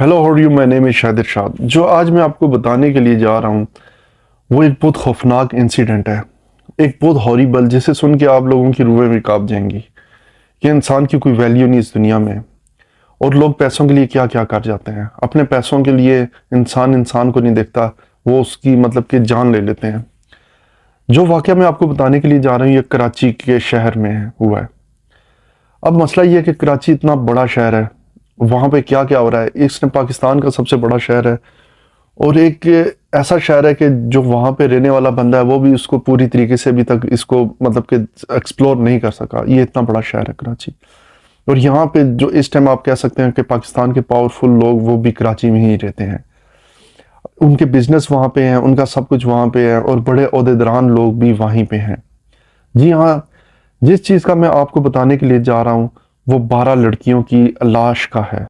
Hello, how are you? My name is Shahid Irshad. जो आज मैं आपको बताने के लिए जा रहा हूँ वो एक बहुत खौफनाक इंसिडेंट है, एक बहुत हॉरिबल, जिसे सुन के आप लोगों की रूहें भी कांप जाएंगी कि इंसान की कोई वैल्यू नहीं इस दुनिया में। और लोग पैसों के लिए क्या क्या कर जाते हैं, अपने पैसों के लिए इंसान इंसान को नहीं देखता, वो उसकी मतलब कि जान ले लेते हैं। जो वाक़या मैं आपको बताने के लिए जा रहा हूँ ये कराची के शहर में हुआ है। अब मसला ये है कि कराची इतना बड़ा शहर है, वहाँ पे क्या क्या हो रहा है। इसने पाकिस्तान का सबसे बड़ा शहर है और एक ऐसा शहर है कि जो वहाँ पे रहने वाला बंदा है वो भी उसको पूरी तरीके से अभी तक इसको मतलब कि एक्सप्लोर नहीं कर सका। ये इतना बड़ा शहर है कराची। और यहाँ पे जो इस टाइम आप कह सकते हैं कि पाकिस्तान के पावरफुल लोग वो भी कराची में ही रहते हैं। उनके बिजनेस वहाँ पे हैं, उनका सब कुछ वहाँ पे है और बड़े ओहदेदारान लोग भी वहीं पे हैं। जी हाँ, जिस चीज़ का मैं आपको बताने के लिए जा रहा हूँ वो 12 लड़कियों की लाश का है।